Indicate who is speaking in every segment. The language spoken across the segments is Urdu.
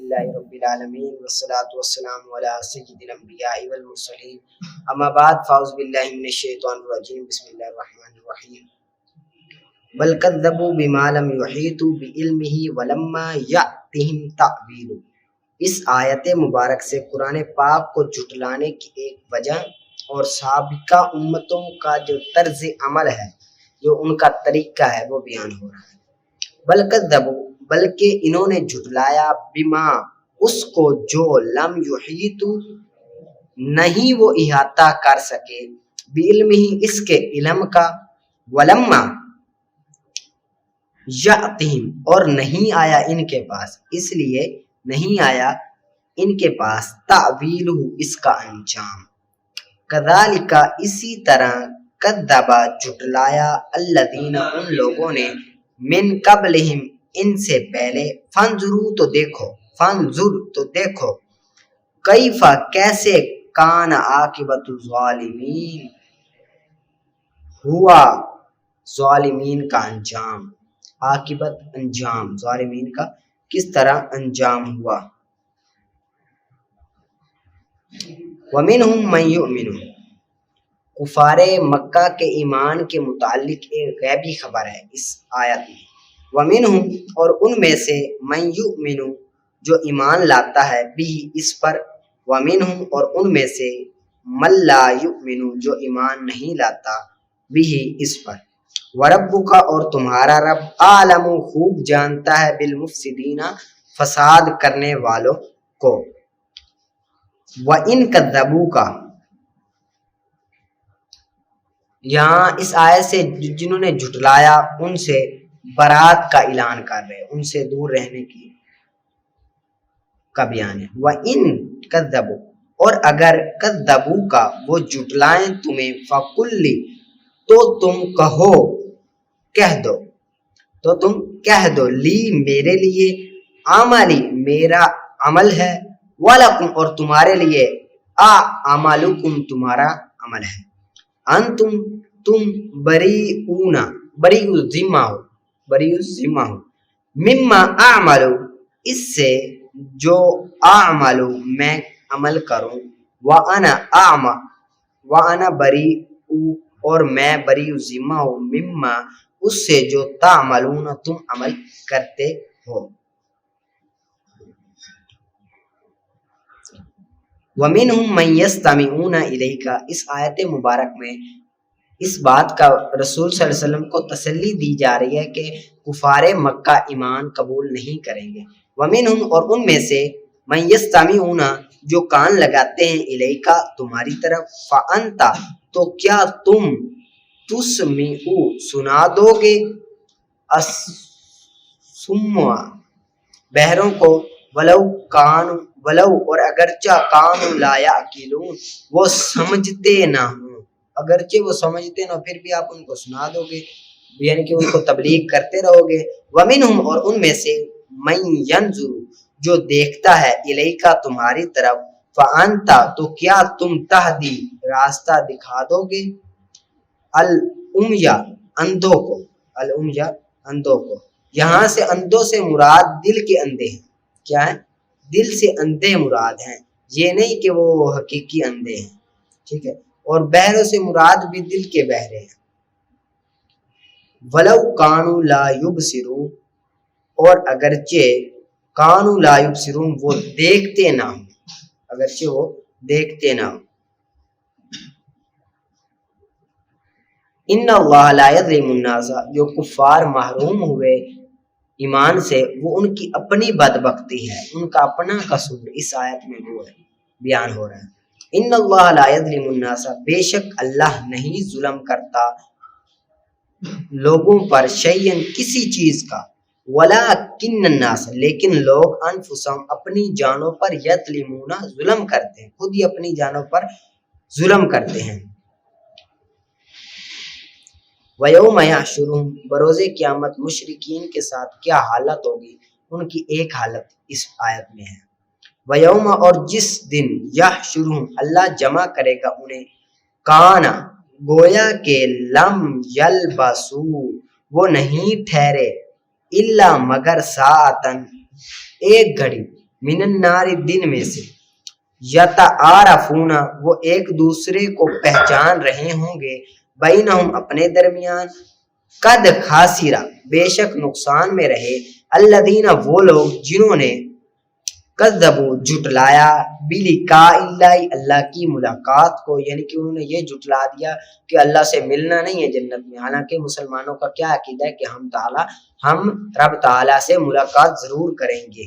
Speaker 1: للہ رب العالمین والصلاة والسلام علی سید الانبیاء والمرسلین اما بعد فاعوذ باللہ من الشیطان الرجیم بسم اللہ الرحمن الرحیم بل کذبوا بما لم یحیطوا بعلمہ ولما یأتہم تأویلہ۔ اس آیت مبارک سے قرآن پاک کو جھٹلانے کی ایک وجہ اور سابقہ امتوں کا جو طرز عمل ہے، جو ان کا طریقہ ہے، وہ بیان ہو رہا ہے۔ بل کذبوا، بلکہ انہوں نے جھٹلایا، بما، اس کو جو لم یحیطوا، نہیں وہ احاطہ کر سکے، بعلمہ، اس کے علم کا، ولما یأتہم، اور نہیں آیا ان کے پاس، اس لیے نہیں آیا ان کے پاس، تأویلہ، اس کا انجام۔ کذالک، اسی طرح، کذب، جھٹلایا، الذین، ان لوگوں نے، من قبلہم، ان سے پہلے، فانظروا، تو دیکھو، فانظر، تو دیکھو، کیف، کیسے، کان، عاقبۃ الظالمین، ہوا ظالمین کا انجام، عاقبت، انجام، ظالمین کا کس طرح انجام ہوا۔ وَمِنْهُمْ مَنْ يُؤْمِنُ، کفار مکہ کے ایمان کے متعلق ایک غیبی خبر ہے اس آیت میں۔ وَمِنْهُمْ، اور ان میں سے، مَنْ يُؤْمِنُ، جو ایمان لاتا ہے، بھی، اس پر، وَمِنْهُمْ، اور ان میں سے، مَنْ لَا يُؤْمِنُ، جو ایمان نہیں لاتا، بھی، اس پر۔ وَرَبُّكَ، اور تمہارا رب، عالم، خوب جانتا ہے، بالمفسدین، فساد کرنے والوں کو۔ وَإِن كَذَّبُوكَ، یہاں اس آیت سے جنہوں نے جھٹلایا ان سے برات کا اعلان کر رہے، ان سے دور رہنے کا بیان ہے۔ وَإِن كَذَّبُوا، اور اگر كَذَّبُوكَ، وہ جھٹلائیں تمہیں، فَقُلْ، تو تم کہو، کہہ دو، تو تم کہہ دو، لی، میرے لیے، عملی، میرا عمل ہے، وَلَكُمْ، اور تمہارے لیے، اعمالکم، تمہارا عمل ہے، انتم، تم، بریئون، بریء الذمہ ہو، بریء الذمہ ہو، مما اعملو، اس سے جو اعملو، میں عمل کروں، وانا بریء، اور میں بریء الذمہ ہوں، مما، اس سے جو تعملون، تم عمل کرتے ہو۔ وَمِنْهُمْ مَنْ يَسْتَمِعُونَ إِلَيْكَ، اس آیت مبارک میں اس بات کا رسول صلی اللہ علیہ وسلم کو تسلی دی جا رہی ہے کہ کفار مکہ ایمان قبول نہیں کریں گے۔ وَمِنْهُمْ، اور ان میں سے، مَنْ يَسْتَمِعُونَ، جو کان لگاتے ہیں، إِلَيْكَ، تمہاری طرف، فَأَنْتَ، تو کیا تم، تسمع، سنا دو گے، الصُّمَّ، بہروں کو، ولو کان، ولو، اور اگرچہ، کانوا لا یعقلون، وہ سمجھتے نہ ہوں، اگرچہ وہ سمجھتے نہ، پھر بھی آپ ان کو سنا دو گے، یعنی کہ ان کو تبلیغ کرتے رہو گے۔ وَمِنْهُمْ، اور ان میں سے، مَنْ يَنْظُرُ، جو دیکھتا ہے، إِلَيْكَ، تمہاری طرف، فَأَنْتَ، تو کیا تم، تہدی، راستہ دکھا دو گے، العمی، اندھوں کو، العمی، اندھوں کو۔ یہاں سے اندھوں سے مراد دل کے اندھے ہیں، کیا ہے؟ دل سے اندھے مراد ہیں، یہ نہیں کہ وہ حقیقی اندھے ہیں، ٹھیک ہے؟ اور بہروں سے مراد بھی دل کے بہرے ہیں۔ وَلَوْ كَانُوا لَا يُبْصِرُونَ، اور اگرچہ، كَانُوا لَا يُبْصِرُونَ، وہ دیکھتے نہ ہوں، اگرچہ وہ دیکھتے نہ ہوں۔ إِنَّ اللَّهَ لَا يَظْلِمُ النَّاسَ، جو کفار محروم ہوئے ایمان سے، وہ ان کی اپنی بدبختی ہے، ان کا اپنا قصور اس آیت میں وہ ہے، بیان ہو رہا ہے۔ ان اللہ لا یظلم الناس، بے شک اللہ نہیں ظلم کرتا لوگوں پر، شیئن، کسی چیز کا، ولکن الناس، لیکن لوگ، انفسہم، اپنی جانوں پر، یظلمون، ظلم کرتے ہیں، خود ہی اپنی جانوں پر ظلم کرتے ہیں۔ وَيَوْمَ يَحْشُرُهُمْ، بروز قیامت مشرکین کے ساتھ کیا حالت ہوگی، ان کی ایک حالت اس آیت میں ہے۔ وَيَوْمَ، اور جس دن، يَحْشُرُهُمْ، اللہ جمع کرے گا انہیں، کانا، گویا کہ، لم یلبسوا، وہ نہیں ٹھہرے، الا، مگر، ساعتن، ایک گھڑی، من النار دن میں سے، یتعارفون وہ ایک دوسرے کو پہچان رہے ہوں گے، بینہم اپنے درمیان، قد خاسرہ بے شک نقصان میں رہے، الذین وہ لوگ جنہوں نے کذبوا جھٹلایا بلقاء اللہ اللہ کی ملاقات کو، یعنی کہ انہوں نے یہ جھٹلا دیا کہ اللہ سے ملنا نہیں ہے جنت میں، حالانکہ مسلمانوں کا کیا عقیدہ ہے کہ ہم رب تعالیٰ سے ملاقات ضرور کریں گے۔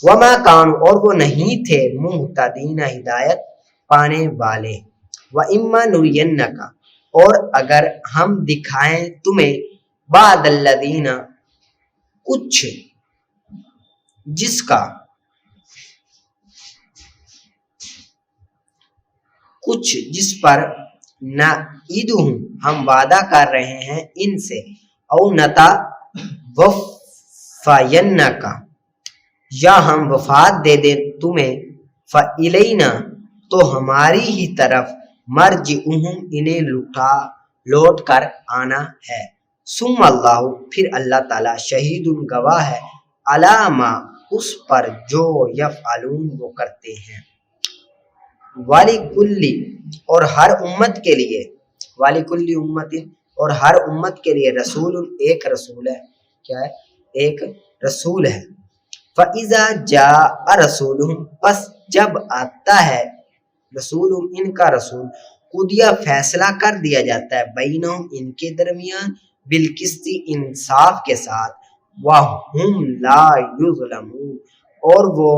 Speaker 1: وما کانوا اور وہ نہیں تھے مہتدین ہدایت پانے والے، وَإِمَّا نُرِيَنَّكَ اور اگر ہم دکھائیں تمہیں بعد الذین کچھ جس پر نعیدہم ہم وعدہ کر رہے ہیں ان سے، او نتوفینک یا ہم وفات دے دیں تمہیں، فَإِلَيْنَا تو ہماری ہی طرف مرجعہم انہیں لوٹ کر آنا ہے، ثم اللہ پھر اللہ تعالیٰ شہید گواہ ہے، علی ما اس پر جو یفعلون وہ کرتے ہیں، وَلِكُلِّ اور ہر امت کے لیے، وَلِكُلِّ امت اور ہر امت کے لیے رسول ایک رسول ہے، کیا ہے؟ ایک رسول ہے، فَإِذَا جَاءَ رَسُولُهُمْ پس جب آتا ہے رسول ان کا رسول، قُضِیَ فیصلہ کر دیا جاتا ہے، بینہم ان کے درمیان، بالقسط انصاف کے ساتھ، وَهُمْ لَا يُظْلَمُونَ اور وہ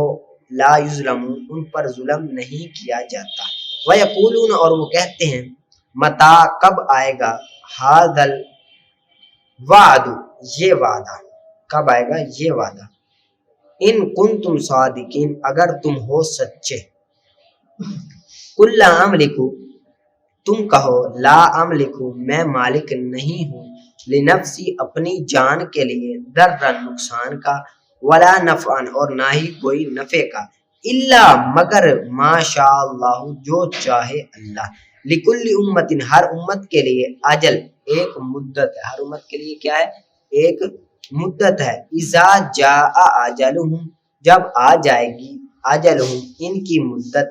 Speaker 1: لا یظلمون ان پر ظلم نہیں کیا جاتا، وَيَقُولُونَ اور وہ کہتے ہیں متی کب آئے گا، ھذا الوعد یہ وعدہ، کب آئے گا یہ وعدہ، ان کنتم صادقین اگر تم ہو سچے، قل لا املک تم کہو لا املک میں مالک نہیں ہوں، لنفسی اپنی جان کے لیے، ضررا نقصان کا، ولا نفعا اور نہ ہی کوئی نفع کا، الا مگر ما شاء اللہ جو چاہے اللہ، لکل امت ہر امت کے لیے، اجل ایک مدت ہے، ہر امت کے لیے کیا ہے؟ ایک مدت ہے، اذا جاء اجلہم جب آ جائے گی اجلہم ان کی مدت،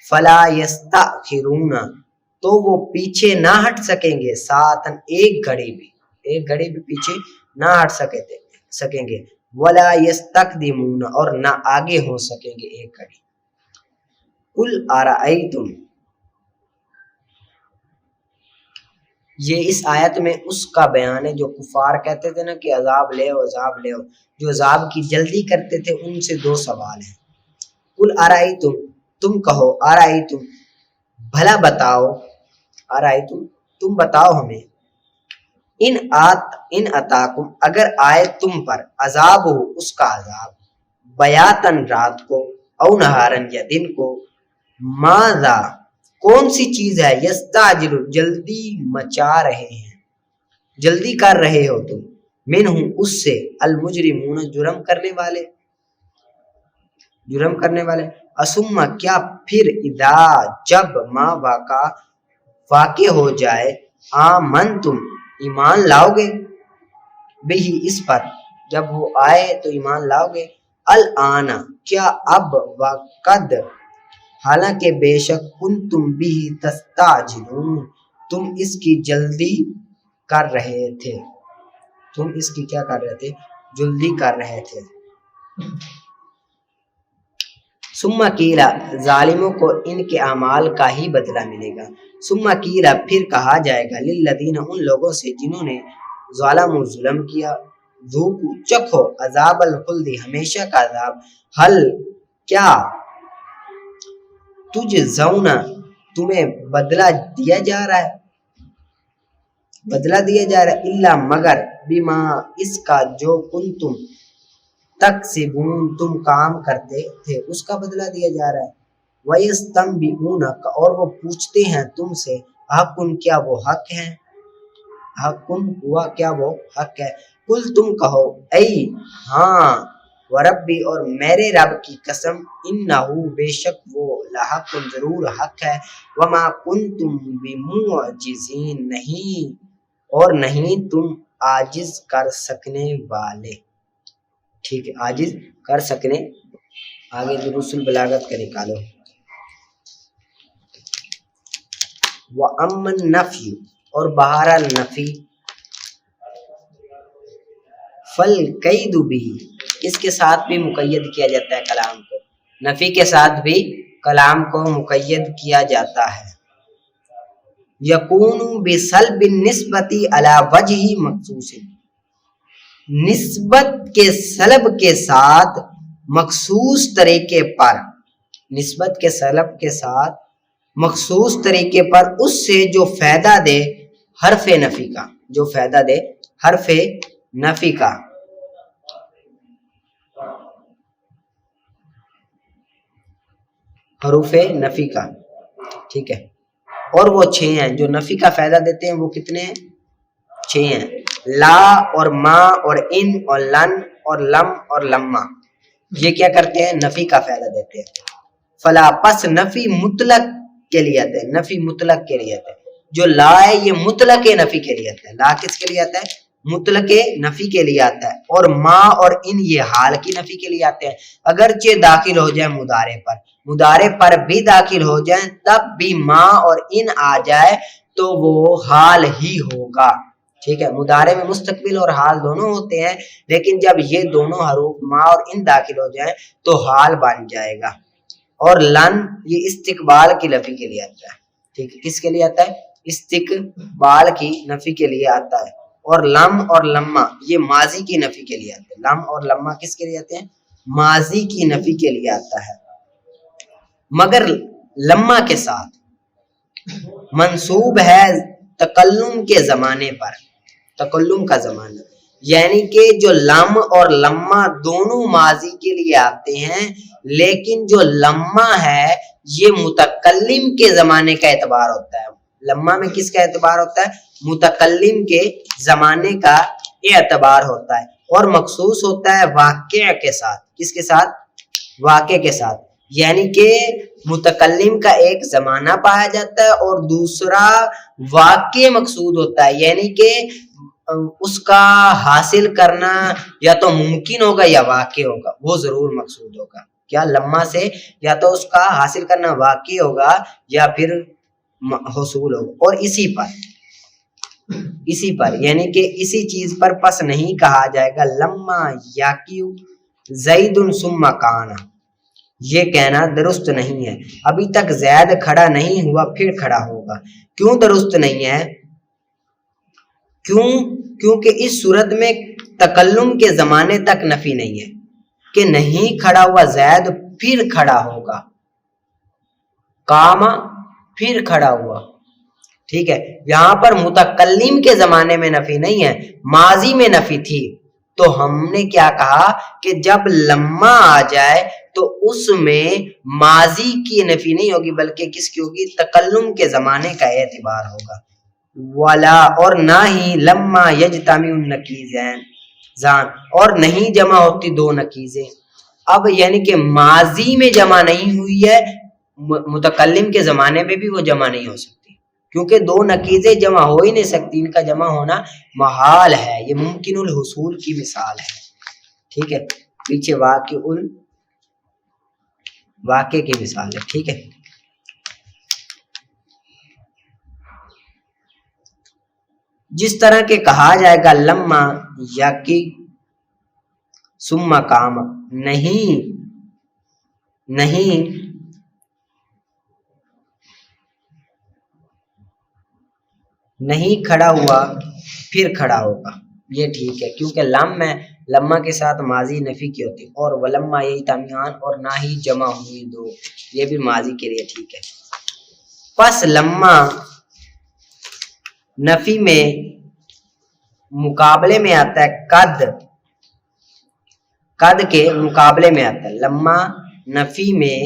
Speaker 1: فلا یستأخرون تو وہ پیچھے نہ ہٹ سکیں گے، ساعتن ایک گھڑی بھی پیچھے نہ ہٹ سکیں گے، ولا یستقدمون اور نہ آگے ہو سکیں گے ایک گھڑی۔ قل ارأیتم یہ اس آیت میں اس کا بیان ہے جو کفار کہتے تھے نا کہ عذاب لے او عذاب لے او، جو عذاب کی جلدی کرتے تھے، ان سے دو سوال ہیں۔ قل ارأیتم تم کہو، ارأیتم بھلا بتاؤ، ارأیتم تم بتاؤ ہمیں، ان اتاکم اگر آئے تم پر، عذاب ہو اس کا عذاب، بیاتن رات کو، او نہارن یا دن کو، ماذا کون سی چیز ہے، یستعجل جلدی مچا رہے ہیں، جلدی کر رہے ہو تم، منہ اس سے، المجرمون جرم کرنے والے، اسم کیا پھر، اذا جب، ما واقع ہو جائے، آمنتم ایمان لاؤ گے، بہی اس پر، جب وہ آئے تو ایمان لاؤ گے، الآن کیا اب، وقد حالانکہ بے شک، کنتم بھی تستعجلون تم اس کی جلدی کر رہے تھے، تم اس کی کیا کر رہے تھے؟ جلدی کر رہے تھے۔ ثم قیل ظالموں کو ان کے اعمال کا ہی بدلہ ملے گا، ثم قیل پھر کہا جائے گا، للذین ان لوگوں سے جنہوں نے ظالموا ظلم کیا، ذوقوا چکھو، عذاب الخلد ہمیشہ کا عذاب، حل کیا، تجزون تمہیں بدلہ دیا جا رہا ہے، الا مگر، بما اس کا جو کنتم تکسبون تم کام کرتے تھے اس کا بدلہ دیا جا رہا ہے، وَيَسْتَنْبِئُونَكَ اور وہ پوچھتے ہیں تم سے، حق کیا وہ حق ہے، حق ہوا کیا وہ حق ہے، قل تم کہو، ای ہاں، وربی اور میرے رب کی قسم، انہو بے شک وہ، لحق ضرور حق ہے، وما کنتم بمعجزین نہیں تم عاجز کر سکنے والے، ٹھیک ہے، عاجز کر سکنے آگے دروس البلاغت کا نکالو. وَأَمَّا النَّفْيُ اور بہرحال نفی فَالْقَيْدُ بِهِ اس کے ساتھ بھی مقید کیا جاتا ہے کلام کو. نفی کے ساتھ بھی کلام کو مقید کیا جاتا ہے. یکون بسلب النسبت علی وجہ مخصوص نسبت کے سلب کے ساتھ مخصوص طریقے پر نسبت کے سلب کے ساتھ مخصوص طریقے پر اس سے جو فائدہ دے حرف نفی کا جو فائدہ دے حرف نفی کا حروف نفی کا. ٹھیک ہے. اور وہ 6 ہیں جو نفی کا فائدہ دیتے ہیں. وہ کتنے ہیں؟ 6 ہیں. لا اور ما اور ان اور لن اور لم اور لما یہ کیا کرتے ہیں؟ نفی کا فائدہ دیتے ہیں. فلا پس نفی مطلق کے لیے آتا ہے. نفی مطلق کے لیے آتا ہے. جو لا ہے یہ مطلق نفی کے لیے آتا ہے. لا کس کے لیے آتا ہے؟ مطلق نفی کے لیے آتا ہے. اور ما اور ان یہ حال کی نفی کے لیے آتے ہیں. اگرچہ داخل ہو جائے مضارع پر بھی داخل ہو جائیں تب بھی ما اور ان آ جائے تو وہ حال ہی ہوگا. ٹھیک ہے. مضارع میں مستقبل اور حال دونوں ہوتے ہیں لیکن جب یہ دونوں حروف ما اور ان داخل ہو جائیں تو حال بن جائے گا. اور لن یہ استقبال کی نفی کے لیے آتا ہے. ٹھیک ہے. کس کے لیے آتا ہے؟ استقبال کی نفی کے لیے آتا ہے. اور لم اور لما یہ ماضی کی نفی کے لیے آتے ہیں. لم اور لما کس کے لیے آتے ہیں؟ ماضی کی نفی کے لیے آتا ہے. مگر لما کے ساتھ منصوب ہے تکلم کے زمانے پر. تکلم کا زمانہ یعنی کہ جو لم اور لما دونوں ماضی کے لیے آتے ہیں لیکن جو لما ہے یہ متکلم کے زمانے کا اعتبار ہوتا ہے. لما میں کس کا اعتبار ہوتا ہے؟ متکلم کے زمانے کا اعتبار ہوتا ہے. اور مخصوص ہوتا ہے واقع کے ساتھ. کس کے ساتھ؟ واقع کے ساتھ. یعنی کہ متکلم کا ایک زمانہ پایا جاتا ہے اور دوسرا واقع مقصود ہوتا ہے. یعنی کہ اس کا حاصل کرنا یا تو ممکن ہوگا یا واقع ہوگا. وہ ضرور مقصود ہوگا. کیا؟ لما سے یا تو اس کا حاصل کرنا واقع ہوگا یا پھر حصول ہوگا. اور اسی پر یعنی کہ اسی چیز پر پس نہیں کہا جائے گا لما یاکیو زید ثم کان. یہ کہنا درست نہیں ہے. ابھی تک زید کھڑا نہیں ہوا پھر کھڑا ہوگا. کیوں درست نہیں ہے؟ کیونکہ اس صورت میں تکلم کے زمانے تک نفی نہیں ہے کہ نہیں کھڑا ہوا زید پھر کھڑا ہوگا. قام پھر کھڑا ہوا. ٹھیک ہے. یہاں پر متکلم کے زمانے میں نفی نہیں ہے ماضی میں نفی تھی. تو ہم نے کیا کہا کہ جب لما آ جائے تو اس میں ماضی کی نفی نہیں ہوگی بلکہ کس کی ہوگی؟ تکلم کے زمانے کا اعتبار ہوگا. ولا اور نہ ہی لما یجتمع النکیزین زان اور نہیں جمع ہوتی دو نکیزیں. اب یعنی کہ ماضی میں جمع نہیں ہوئی ہے متکلم کے زمانے میں بھی وہ جمع نہیں ہو سکتی کیونکہ دو نکیزیں جمع ہو ہی نہیں سکتی. ان کا جمع ہونا محال ہے. یہ ممکن الحصول کی مثال ہے. ٹھیک ہے. پیچھے واقع کی مثال ہے. ٹھیک ہے. جس طرح کے کہا جائے گا لما یاکی ثم قام نہیں کھڑا ہوا پھر کھڑا ہوگا. یہ ٹھیک ہے کیونکہ لما کے ساتھ ماضی نفی کی ہوتی اور ولما یہی تامیان اور نہ ہی جمع ہوئی دو یہ بھی ماضی کے لیے ٹھیک ہے. پس لما نفی میں مقابلے میں آتا ہے قد کے مقابلے میں آتا ہے. لما نفی میں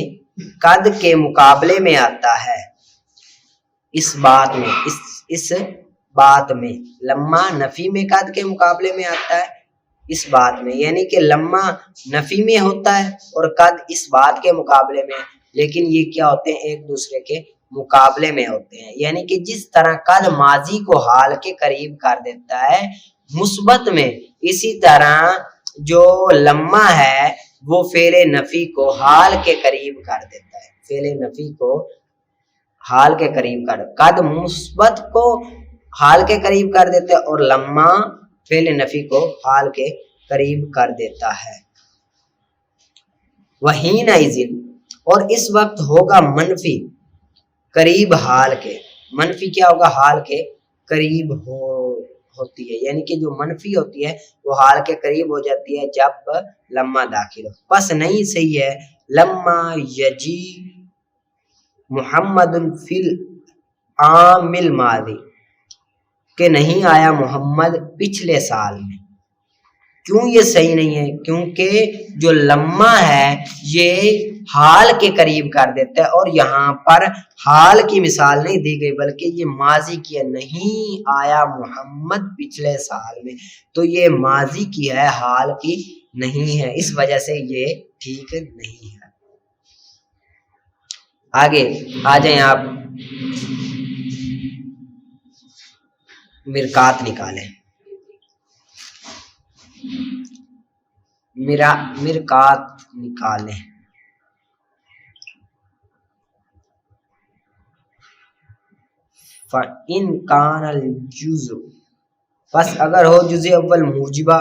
Speaker 1: قد کے مقابلے میں آتا ہے. اس بات میں لما نفی میں قد کے مقابلے میں آتا ہے اس بات میں یعنی کہ لما نفی میں ہوتا ہے اور قد اس بات کے مقابلے میں لیکن یہ کیا ہوتے ہیں؟ ایک دوسرے کے مقابلے میں ہوتے ہیں. یعنی کہ جس طرح قد ماضی کو حال کے قریب کر دیتا ہے مثبت میں اسی طرح جو لما ہے وہ فعل نفی کو حال کے قریب کر دیتا ہے، فعل نفی کو حال کے قریب کر، قد مثبت کو حال کے قریب کر دیتا ہے اور لما فعل نفی کو حال کے قریب کر دیتا ہے۔ وحینئذ اور اس وقت ہوگا منفی قریب حال کے، منفی کیا ہوگا؟ حال کے قریب ہوتی ہے، یعنی کہ جو منفی ہوتی ہے وہ حال کے قریب ہو جاتی ہے جب لما داخل ہو۔ پس نہیں صحیح ہے لما یجی محمد فی العام الماضی، کہ نہیں آیا محمد پچھلے سال میں۔ کیوں یہ صحیح نہیں ہے؟ کیونکہ جو لما ہے یہ حال کے قریب کر دیتا ہے، اور یہاں پر حال کی مثال نہیں دی گئی بلکہ یہ ماضی کی ہے، نہیں آیا محمد پچھلے سال میں، تو یہ ماضی کی ہے، حال کی نہیں ہے، اس وجہ سے یہ ٹھیک نہیں ہے۔ آگے آ جائیں آپ، مرکات نکالیں، مرکات نکالیں۔ فَإِنْ كَانَ الْجُزْءُ، پس اگر ہو جزء اول موجبہ،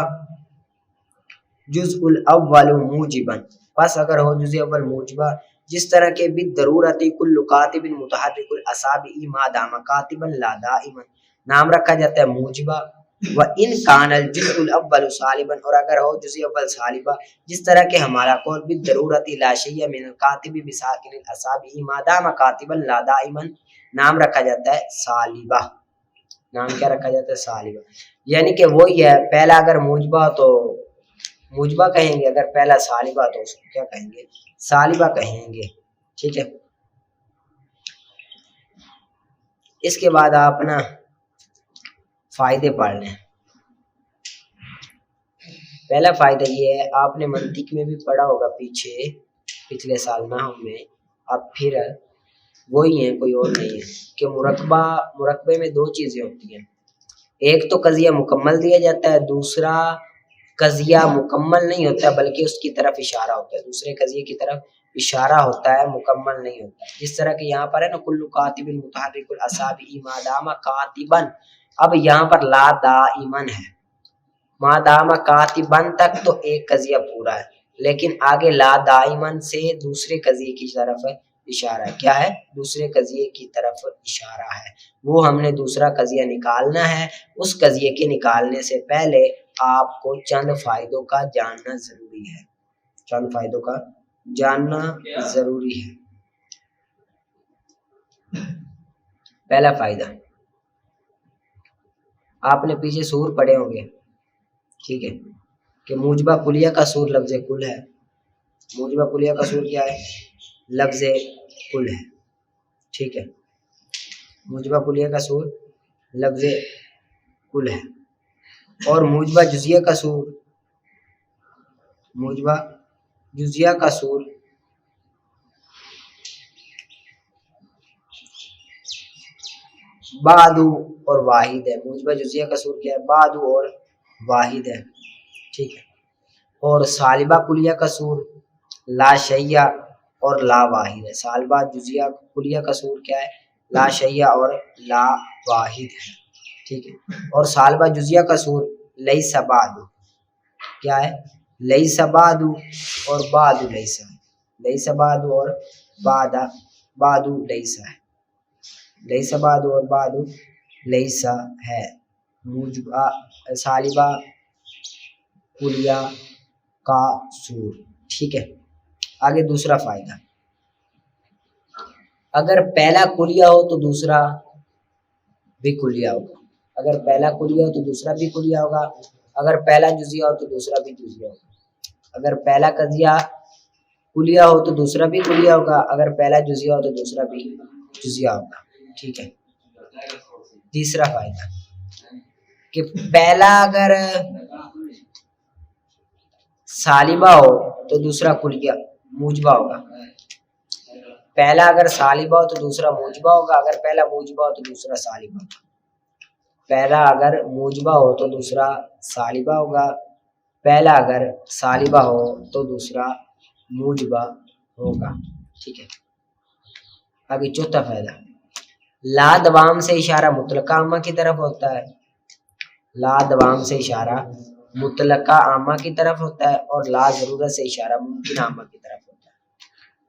Speaker 1: جزء الاول موجبا، پس اگر ہو جزء اول موجبہ، جس طرح کے بالضرورت کل کاتب متحرک الاصابع ما دام کاتبا لا دائما، نام رکھا جاتا ہے موجبہ۔ وَإِنْ كَانَ الْجُزْءُ الْأَوَّلُ صَالِبًا، اور اگر ہو جزء اول صالبہ، جس طرح کہ ہمارا قول بالضرورت لا شیء من الکاتب بساکن الاصابع ما دام کاتبا لا دائما، نام رکھا جاتا ہے صالبہ، نام کیا رکھا جاتا ہے؟ صالبہ، یعنی کہ وہی ہے، پہلا اگر موجبہ تو موجبہ کہیں گے، اگر پہلا صالبہ تو اس کو کیا کہیں گے؟ صالبہ کہیں گے، ٹھیک ہے۔ اس کے بعد آپ نا فائدے پڑھ لیں۔ پہلا فائدہ یہ ہے، آپ نے منطق میں بھی پڑھا ہوگا پچھلے سال نحو میں، اب پھر وہی ہیں، کوئی اور نہیں ہے، کہ مرکبے میں دو چیزیں ہوتی ہیں، ایک تو قضیہ مکمل دیا جاتا ہے، دوسرا قضیہ مکمل نہیں ہوتا بلکہ اس کی طرف اشارہ ہوتا ہے، دوسرے قضیے کی طرف اشارہ ہوتا ہے، مکمل نہیں ہوتا، جس طرح کہ یہاں پر ہے نا کل کاتب متحرک الاصابع ما دام کاتبا، اب یہاں پر لا دائمن ہے، ما دام کاتبن تک تو ایک قضیہ پورا ہے، لیکن آگے لا دائمن سے دوسرے قضیے کی طرف اشارہ ہے، کیا ہے؟ دوسرے قضیے کی طرف اشارہ ہے، وہ ہم نے دوسرا قضیہ نکالنا ہے۔ اس قضیے کے نکالنے سے پہلے آپ کو چند فائدوں کا جاننا ضروری ہے، چند فائدوں کا جاننا ضروری ہے۔ پہلا فائدہ، آپ نے پیچھے سور پڑھے ہوں گے، ٹھیک ہے، کہ موجبہ کلیہ کا سور لفظ کل ہے، موجبہ کلیہ کا سور کیا ہے؟ لفظ کل ہے، ٹھیک ہے، موجبہ کلیہ کا سور لفظ کل ہے، اور موجبہ جزیہ کا سور، موجبہ جزیہ کا سور بعد اور واحد ہے، موجبہ جزیہ کا سور کیا ہے؟ بعد اور واحد ہے، ٹھیک ہے، اور صالبہ کلیہ کا سور لا شیء اور لا واحد ہے، صالبہ جزیہ کلیہ کا سور کیا ہے؟ لا شیء اور لا واحد ہے، ٹھیک ہے، اور صالبہ جزیہ کا سور لیس بعد، کیا ہے؟ لیس بعد اور بعد لیس، لیس بعد اور بعد لیس ہے، لیس بعد اور بعد لیس ہے، موجبہ صالبہ کلیہ کا سور، ٹھیک ہے۔ آگے دوسرا فائدہ، اگر پہلا کلیہ ہو تو دوسرا بھی کلیہ ہوگا، اگر پہلا کلیہ ہو تو دوسرا بھی کلیہ ہوگا، اگر پہلا جزیہ ہو تو دوسرا بھی جزیہ ہوگا، اگر پہلا قضیہ کلیہ ہو تو دوسرا بھی کلیہ ہوگا، اگر پہلا جزیہ ہو تو دوسرا بھی جزیہ ہوگا، ٹھیک ہے۔ تیسرا فائدہ کہ پہلا اگر صالبہ ہو تو دوسرا کلیہ موجبہ ہوگا، پہلا اگر صالبہ ہو تو دوسرا موجبہ ہوگا، اگر پہلا موجبہ ہو تو دوسرا صالبہ ہوگا، پہلا اگر موجبہ ہو تو دوسرا صالبہ ہوگا، پہلا اگر سالبہ ہو تو دوسرا موجبہ ہوگا، ٹھیک ہے۔ آگے چوتھا فائدہ، لا دوام سے اشارہ مطلقہ عامہ کی طرف ہوتا ہے، لا دوام سے اشارہ مطلقہ عامہ کی طرف ہوتا ہے، اور لا ضرورت سے اشارہ ممکن عامہ کی طرف ہوتا ہے۔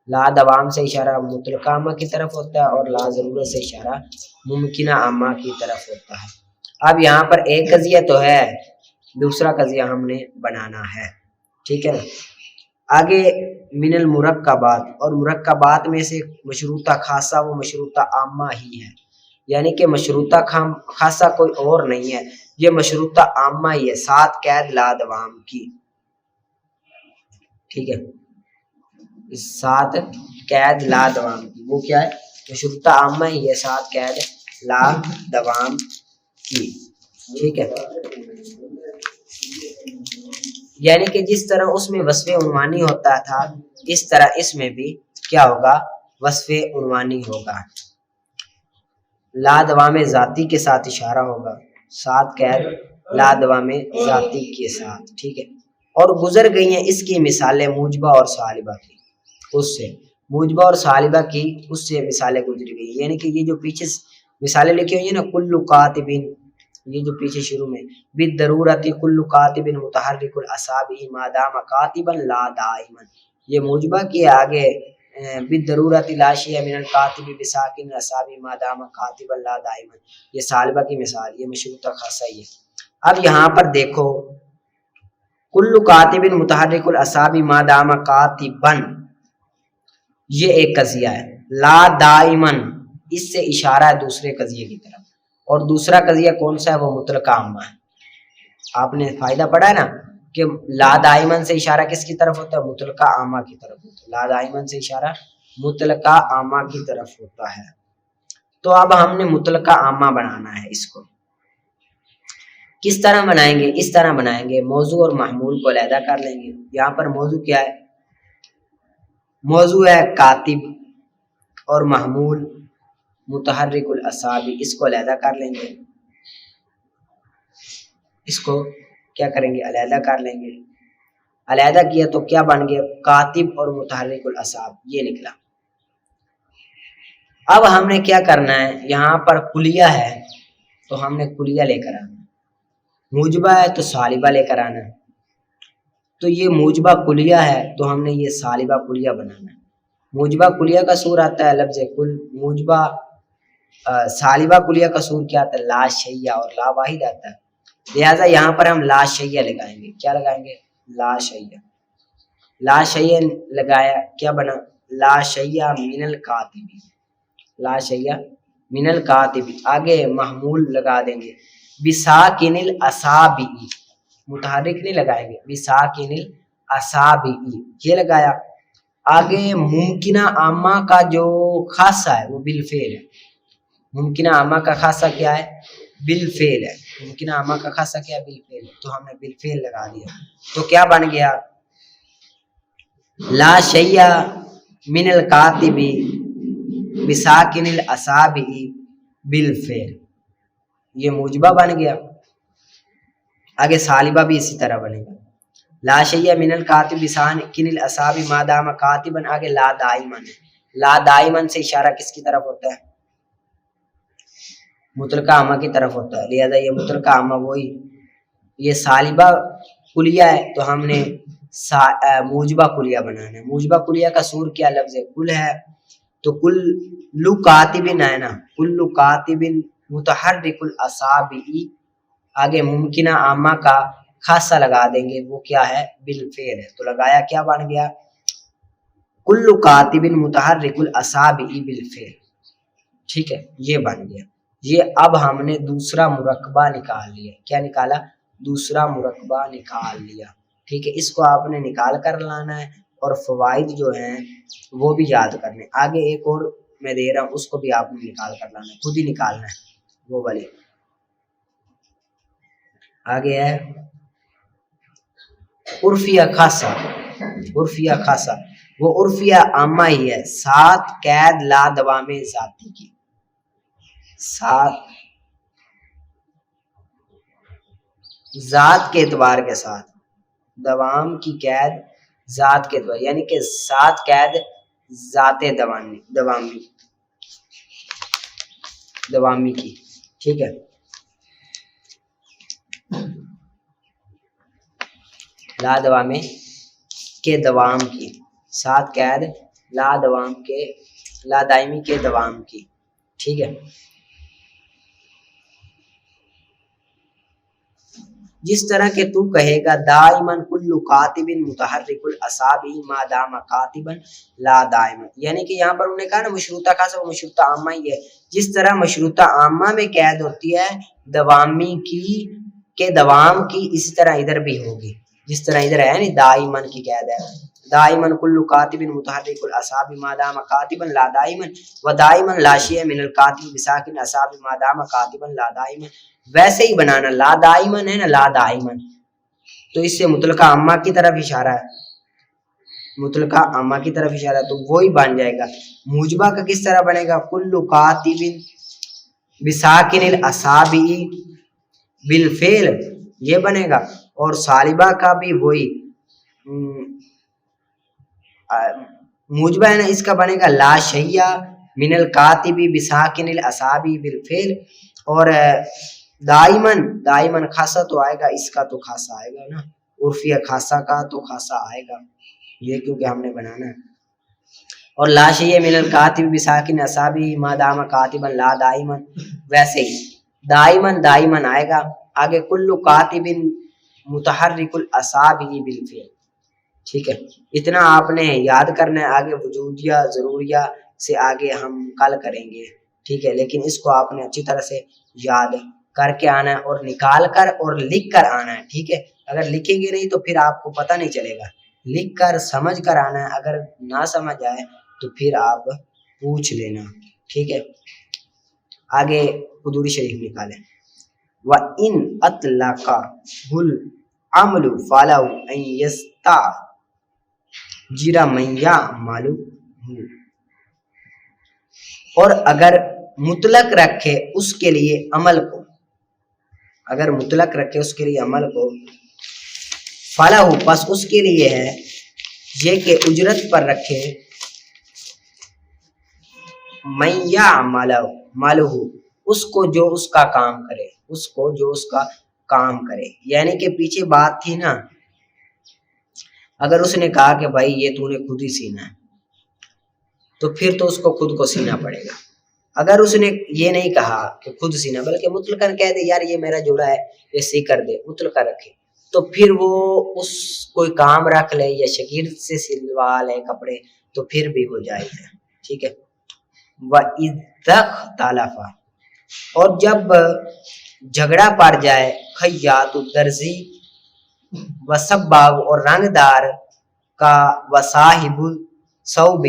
Speaker 1: لا دوام سے اشارہ مطلقہ عامہ کی طرف ہوتا ہے اور لا ضرورت سے اشارہ ممکنہ عامہ کی طرف ہوتا ہے۔ اب یہاں پر ایک قضیہ تو ہے، دوسرا قضیہ ہم نے بنانا ہے، ٹھیک ہے نا۔ آگے من المرکبات، اور مرکبات میں سے مشروطہ خاصہ وہ مشروطہ عامہ ہی ہے، یعنی کہ مشروطہ خاصہ کوئی اور نہیں ہے، یہ مشروطہ عامہ ہی ہے، ساتھ قید لا دوام کی، ٹھیک ہے، ساتھ قید لا دوام کی، وہ کیا ہے؟ مشروطہ عامہ ہی ہے، ساتھ قید لا دوام کی، ٹھیک ہے۔ یعنی کہ جس طرح اس میں وصف عنوانی ہوتا تھا اس طرح اس میں بھی کیا ہوگا؟ وصف عنوانی ہوگا۔ لا دوام ذاتی کے ساتھ اشارہ ہوگا، ساتھ قید لا دوام ذاتی کے ساتھ، ٹھیک ہے۔ اور گزر گئی ہیں اس کی مثالیں موجبہ اور سالبہ کی، اس سے موجبہ اور سالبہ کی اس سے مثالیں گزر گئی، یعنی کہ یہ جو پیچھے مثالیں لکھی ہوئی ہیں نا، کل کاتبین، یہ جو پیچھے شروع میں بالضرورت کل کاتب متحرک الاصابع ما دام کاتبا لا دائما، یہ موجبہ کی آگے بالضرورت لا شیء من الکاتب بساکن الاصابع ما دام کاتبا لا دائما، یہ سالبہ کی مثال، یہ مشروطہ خاصہ ہی ہے۔ اب یہاں پر دیکھو کل کاتب متحرک الاصابع ما دام کاتبا، یہ ایک قضیہ ہے، لا دائما اس سے اشارہ ہے دوسرے قضیے کی طرف، اور دوسرا قضیہ کون سا ہے؟ وہ مطلقہ عامہ ہے۔ آپ نے فائدہ پڑھا ہے نا کہ لا دائمن سے اشارہ کس کی طرف ہوتا ہے؟ مطلقہ عامہ کی طرف ہوتا ہے، لا دائمن سے اشارہ مطلقہ عامہ کی طرف ہوتا ہے۔ تو اب ہم نے مطلقہ عامہ بنانا ہے، اس کو کس طرح بنائیں گے؟ اس طرح بنائیں گے، موضوع اور محمول کو علیحدہ کر لیں گے۔ یہاں پر موضوع کیا ہے؟ موضوع ہے کاتب، اور محمول متحرک الاصابع، اس کو علیحدہ کر لیں گے، اس کو کیا کریں گے؟ علیحدہ کر لیں گے۔ علیحدہ کیا تو کیا بن گیا؟ کاتب اور متحرک الاصابع، یہ نکلا۔ اب ہم نے کیا کرنا ہے؟ یہاں پر کلیہ ہے تو ہم نے کلیہ لے کر آنا، موجبہ ہے تو سالبہ لے کر آنا، تو یہ موجبہ کلیہ ہے تو ہم نے یہ سالبہ کلیہ بنانا ہے۔ موجبہ کلیہ کا سور آتا ہے لفظ کل، موجبہ سالبہ کلیہ کا سور کیا آتا ہے؟ لا شیء، اور لا واحد آتا ہے، لہٰذا یہاں پر ہم لا شیء لگائیں گے۔ کیا لگائیں گے؟ لا شیء، لا شیء لگایا، کیا بنا؟ لا شیء من الکاتب، لا شیء من الکاتب، آگے محمول لگا دیں گے بساکن الاصابع، متحرک نہیں لگائیں گے، بساکن الاصابع، یہ لگایا۔ آگے ممکنہ عامہ کا جو خاصہ ہے وہ بالفعل ہے، ممکنہ عامہ کا خاصہ کیا ہے؟ بالفعل ہے، ممکنہ عامہ کا خاصہ کیا ہے؟ بالفعل، تو ہم نے بالفعل لگا دیا، تو کیا بن گیا؟ لا شیء من الکاتب بساکن الاصابع بالفعل، یہ موجبہ بن گیا۔ آگے سالبہ بھی اسی طرح بنے گا، لا شیء من الکاتب بساکن الاصابع ما دام کاتبا، آگے لا دائمن ہے، لا دائمن سے اشارہ کس کی طرف ہوتا ہے؟ مطلقہ عامہ کی طرف ہوتا ہے، لہذا یہ مطلقہ عامہ وہی، یہ سالبہ کلیہ ہے تو ہم نے موجبہ کلیہ بنانا ہے۔ موجبہ کلیہ کا سور کیا؟ لفظ کل ہے، تو کل کاتب ہے نا، کل کاتب متحرک الاصابع، آگے ممکنہ عامہ کا خاصہ لگا دیں گے، وہ کیا ہے؟ بالفعل ہے، تو لگایا، کیا بن گیا؟ کل کاتب متحرک الاصابع بالفعل، ٹھیک ہے، یہ بن گیا۔ یہ اب ہم نے دوسرا مرکبہ نکال لیا، کیا نکالا؟ دوسرا مرکبہ نکال لیا، ٹھیک ہے، اس کو آپ نے نکال کر لانا ہے، اور فوائد جو ہیں وہ بھی یاد کرنے۔ آگے ایک اور میں دے رہا ہوں، اس کو بھی آپ نے نکال کر لانا ہے، خود ہی نکالنا ہے وہ والے۔ آگے ہے عرفیہ خاصہ، عرفیہ خاصہ، وہ عرفیہ عامہ ہی ہے، ساتھ قید لا دوام ذاتی کی، ساتھ ذات کے اعتبار کے ساتھ، دوام کی قید ذات کے دوام، یعنی کہ ذات قید ذات دوامی کی، ٹھیک ہے. لا دوامے کے دوام کی، ساتھ قید لا دائمی کے دوام کی، ٹھیک ہے. جس طرح کہ تو کہے گا دائمن کل کاتب متحرک الاصابع ما دام کاتبا لا دائما، یعنی کہ یہاں پر انہوں نے کہا نا مشروطہ خاصہ و مشروطہ عامہ ہی ہے. جس طرح مشروطہ عامہ میں قید ہوتی ہے دوامی کی کے دوام کی، اسی طرح ادھر بھی ہوگی. جس طرح ادھر ہے نا دائمن کی قید ہے، دائمن کل کاتب متحرک الاصابع ما دام کاتبا لا دائما و دائما لا شیء من الکاتب بساکن اصابع ما دام کاتبا لا دائما. ویسے ہی بنانا، لا دائمن ہے نا، لا دائمن تو اس سے مطلقہ عامہ کی طرف اشارہ ہے، مطلقہ عامہ کی طرف اشارہ ہے تو وہی بن جائے گا. موجبہ کا کس طرح بنے گا؟ کل کاتب بساکن الاصابع بالفعل، یہ بنے گا. اور سالبہ کا بھی وہی موجبہ ہے نا، اس کا بنے گا لا شیء من الکاتب بساکن الاصابع بالفعل. اور دائمن خاصہ تو آئے گا، اس کا تو خاصہ آئے گا نا، عرفیہ خاصہ کا تو خاصہ آئے گا، یہ کیونکہ ہم نے بنانا ہے. اور لا شیء من الکاتب بساکن اصابع ما دام کاتبا لا دائما، ویسے ہی دائمن آئے گا. آگے کل کاتب متحرک الاصابع بالفعل، ٹھیک ہے. اتنا آپ نے یاد کرنا ہے، آگے وجودیہ ضروریہ سے آگے ہم کل کریں گے، ٹھیک ہے. لیکن اس کو آپ نے اچھی طرح سے یاد کر کے آنا ہے اور نکال کر اور لکھ کر آنا ہے، ٹھیک ہے. اگر لکھیں گے نہیں تو پھر آپ کو پتہ نہیں چلے گا، لکھ کر سمجھ کر آنا ہے. اگر نہ سمجھ آئے تو پھر آپ پوچھ لینا، ٹھیک ہے. آگے حضوری شریف نکالیں. وَإِنْ أَطْلَقَهُ الْعَمْلُ فَلَوْ أَنْ يَسْتَأْجِرَ مَنْ يَعْمَلُهُ، اور اگر مطلق رکھے اس کے لیے عمل کو، اگر مطلق رکھے اس کے لیے عمل کو، فَلَهُ پس اس کے لیے ہے یہ کہ اجرت پر رکھے، مَنْ يَعْمَلُهُ اس کو جو اس کا کام کرے، اس کو جو اس کا کام کرے. یعنی کہ پیچھے بات تھی نا، اگر اس نے کہا کہ بھائی یہ تو نے خود ہی سینا ہے تو پھر تو اس کو خود کو سینا پڑے گا. اگر اس نے یہ نہیں کہا کہ خود سینا، بلکہ مطلقاً کہہ دے یار یہ میرا جوڑا ہے یہ سی کر دے، مطلقاً رکھے، تو پھر وہ اس کوئی کام رکھ لے یا شاگرد سے سلوا لے کپڑے تو پھر بھی ہو جائے گا، ٹھیک ہے. وَإِذَا اخْتَلَفَ اور جب جھگڑا پڑ جائے، خیاط درزی وصباغ اور رنگ دار کا، وصاحب ثوب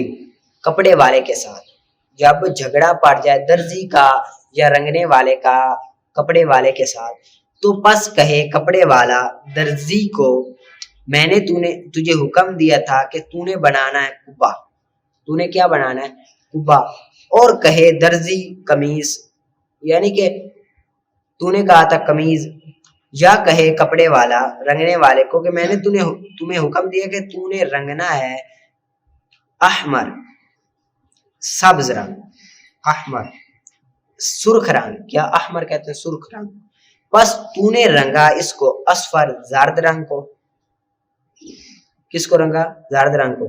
Speaker 1: کپڑے والے کے ساتھ، جب جھگڑا پڑ جائے درزی کا یا رنگنے والے کا کپڑے والے کے ساتھ، تو پس کہے کپڑے والا درزی کو میں نے تجھے حکم دیا تھا کہ تو نے بنانا ہے قبا، تو نے کیا بنانا ہے قبا. اور کہے درزی قمیص، یعنی کہ تو نے کہا تھا قمیض، یا کہے کپڑے والا رنگنے والے کو کہ میں نے تمہیں حکم دیا کہ تو نے رنگنا ہے احمر سبز رنگ، احمر سرخ رنگ، کیا احمر کہتے ہیں سرخ رنگ، بس تو نے رنگا اس کو اصفر زرد رنگ کو. کس کو رنگا؟ زرد رنگ کو.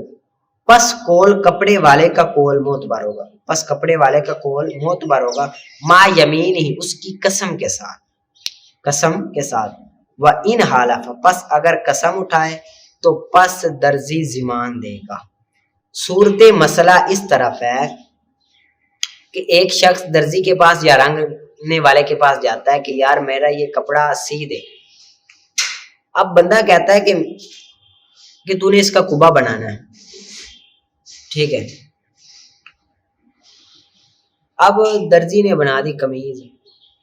Speaker 1: پس کول کپڑے والے کا کول معتبر ہوگا، پس کپڑے والے کا کول معتبر ہوگا، ما یمین ہی اس کی قسم کے ساتھ، قسم کے ساتھ. وَإِنْ حَالَفَ پس اگر قسم اٹھائے تو پس درزی زمان دے گا. صورت مسئلہ اس طرف ہے کہ ایک شخص درزی کے پاس یا رنگنے والے کے پاس جاتا ہے کہ یار میرا یہ کپڑا سی دے. اب بندہ کہتا ہے کہ تو نے اس کا قبا بنانا ہے، ٹھیک ہے. اب درزی نے بنا دی قمیض،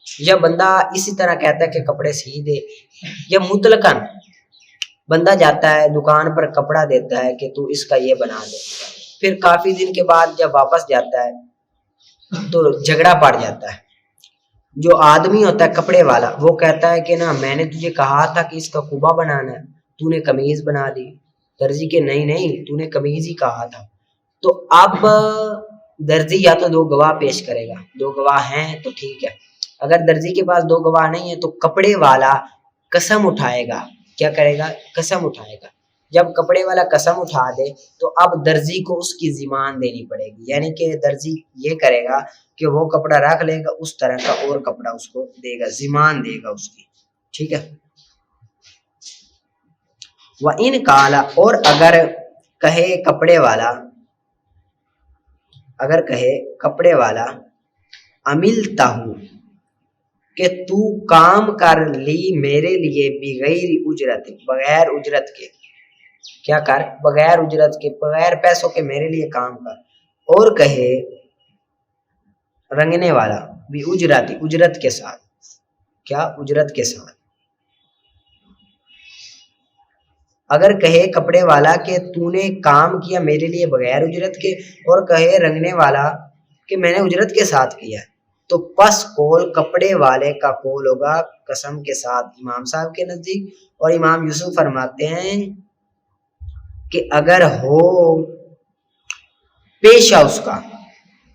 Speaker 1: یا بندہ اسی طرح کہتا ہے کہ کپڑے سی دے، یا مطلقاً بندہ جاتا ہے دکان پر کپڑا دیتا ہے کہ تو اس کا یہ بنا دے، پھر کافی دن کے بعد جب واپس جاتا ہے تو جھگڑا پڑ جاتا ہے. جو آدمی ہوتا ہے کپڑے والا وہ کہتا ہے کہ نا میں نے تجھے کہا تھا کہ اس کا قبا بنانا ہے، تو نے قمیض بنا دی. درزی کے نہیں تو نے قمیض ہی کہا تھا. تو اب درزی یا تو 2 گواہ پیش کرے گا. 2 گواہ ہیں تو ٹھیک ہے. اگر درزی کے پاس 2 گواہ نہیں ہے تو کپڑے والا قسم اٹھائے گا. کیا کرے گا؟ قسم اٹھائے گا. جب کپڑے والا قسم اٹھا دے تو اب درزی کو اس کی ضمان دینی پڑے گی. یعنی کہ درزی یہ کرے گا کہ وہ کپڑا رکھ لے گا، اس طرح کا اور کپڑا اس کو دے گا، ضمان دے گا اس کی. ٹھیک ہے. وَإِنْ قَالَ اور اگر کہے کپڑے والا عملتہ کہ تو کام کر لی میرے لیے بغیر اجرت، بغیر اجرت کے. کیا کر؟ بغیر اجرت کے، بغیر پیسوں کے میرے لیے کام کر. اور کہے رنگنے والا بھی اجرت، اجرت کے ساتھ. کیا؟ اجرت کے ساتھ. اگر کہے کپڑے والا کہ تو نے کام کیا میرے لیے بغیر اجرت کے، اور کہے رنگنے والا کہ میں نے اجرت کے ساتھ کیا، تو پس قول کپڑے والے کا قول ہوگا قسم کے ساتھ امام صاحب کے نزدیک. اور امام یوسف فرماتے ہیں کہ اگر ہو پیشہ اس کا،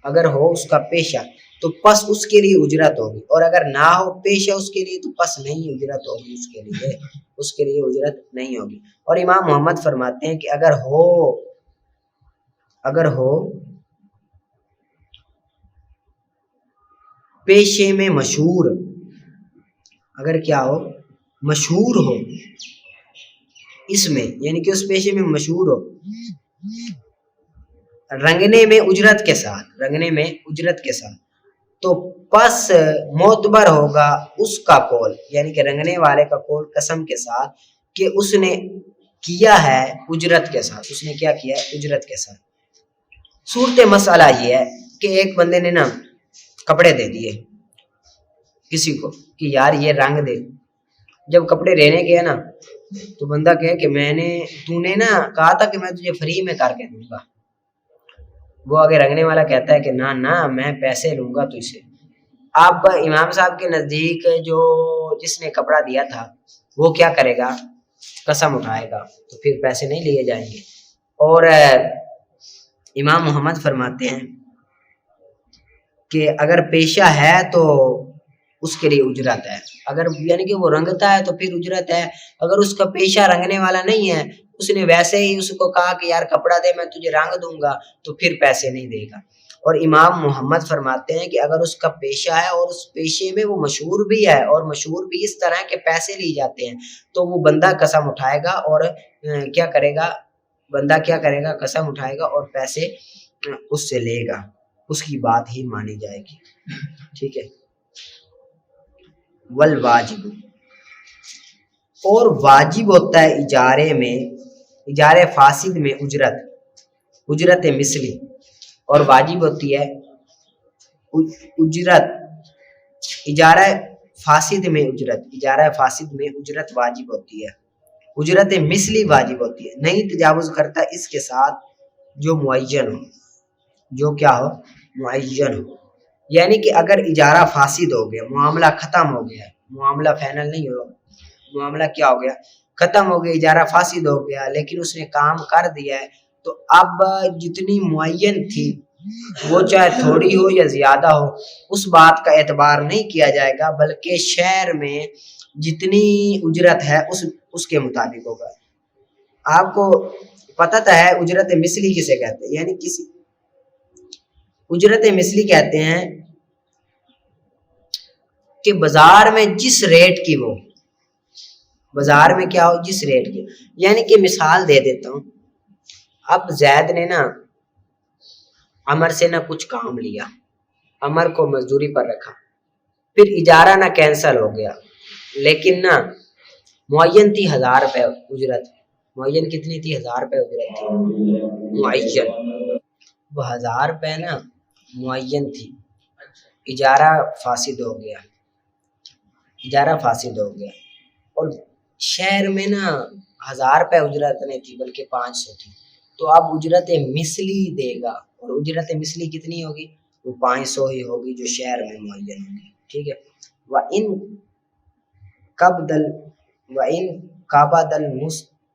Speaker 1: اگر ہو اس کا پیشہ تو پس اس کے لیے اجرت ہوگی، اور اگر نہ ہو پیشہ اس کے لیے تو پس نہیں اجرت ہوگی اس کے لیے اجرت نہیں ہوگی. اور امام محمد فرماتے ہیں کہ اگر ہو پیشے میں مشہور، اگر کیا ہو مشہور ہو اس میں، یعنی کہ اس پیشے میں مشہور ہو رنگنے میں اجرت کے ساتھ، تو پس معتبر ہوگا اس کا قول، یعنی کہ رنگنے والے کا قول قسم کے ساتھ کہ اس نے کیا ہے اجرت کے ساتھ. اس نے کیا کیا ہے؟ اجرت کے ساتھ. صورت مسئلہ یہ ہے کہ ایک بندے نے نا کپڑے دے دیے کسی کو کہ یار یہ رنگ دے. جب کپڑے لینے گیا نا تو بندہ کہے کہ تو نے نا کہا تھا کہ میں تجھے فری میں کر کے دوں گا. وہ آگے رنگنے والا کہتا ہے کہ نہ میں پیسے لوں گا تجھ سے. اب امام صاحب کے نزدیک جس نے کپڑا دیا تھا وہ کیا کرے گا؟ قسم اٹھائے گا، تو پھر پیسے نہیں لیے جائیں گے. اور امام محمد فرماتے ہیں کہ اگر پیشہ ہے تو اس کے لیے اجرت ہے. اگر یعنی کہ وہ رنگتا ہے تو پھر اجرت ہے. اگر اس کا پیشہ رنگنے والا نہیں ہے، اس نے ویسے ہی اس کو کہا کہ یار کپڑا دے میں تجھے رنگ دوں گا، تو پھر پیسے نہیں دے گا. اور امام محمد فرماتے ہیں کہ اگر اس کا پیشہ ہے اور اس پیشے میں وہ مشہور بھی ہے، اور مشہور بھی اس طرح کے پیسے لی جاتے ہیں، تو وہ بندہ قسم اٹھائے گا اور کیا کرے گا؟ بندہ کیا کرے گا؟ قسم اٹھائے گا اور پیسے اس سے لے گا، اس کی بات ہی مانی جائے گی. ٹھیک ہے. والواجب اور واجب ہوتا ہے اجارے فاسد میں اجرت مثلی، اور واجب ہوتی ہے اجارہ فاسد میں اجرت واجب ہوتی ہے. اجرت مثلی واجب ہوتی ہے، نہیں تجاوز کرتا اس کے ساتھ جو معین ہو، جو کیا ہو؟ معین ہو. یعنی کہ اگر اجارہ فاسد ہو گیا، معاملہ ختم ہو گیا، معاملہ فائنل نہیں ہو، معاملہ کیا ہو گیا؟ ختم ہو گیا، اجارہ فاسد ہو گیا، لیکن اس نے کام کر دیا ہے، تو اب جتنی معین تھی وہ چاہے تھوڑی ہو یا زیادہ ہو، اس بات کا اعتبار نہیں کیا جائے گا، بلکہ شہر میں جتنی اجرت ہے اس کے مطابق ہوگا. آپ کو پتہ تو ہے اجرت مثلی کسے کہتے ہیں؟ یعنی اجرت مثلی کہتے ہیں کہ بازار میں جس ریٹ کی بازار میں کیا ہو؟ جس ریٹ کی. یعنی کہ مثال دے دیتا ہوں، اب زید نے نا عمر سے نہ کچھ کام لیا، عمر کو مزدوری پر رکھا، پھر اجارہ نہ کینسل ہو گیا، لیکن نا معین تھی 1000 روپے اجرت. معین کتنی تھی؟ 1000 روپے اجرت تھی معین. وہ 1000 روپے نا معین تھی، اجارہ فاسد ہو گیا، اور شہر میں نا 1000 روپے اجرت نہیں تھی بلکہ 500 تھی. تو اب اجرت مثلی دے گا، اور اجرت مثلی کتنی ہوگی؟ وہ 500 ہی ہوگی جو شہر میں معین ہوگی. ٹھیک ہے. وَإِن قَبَضَ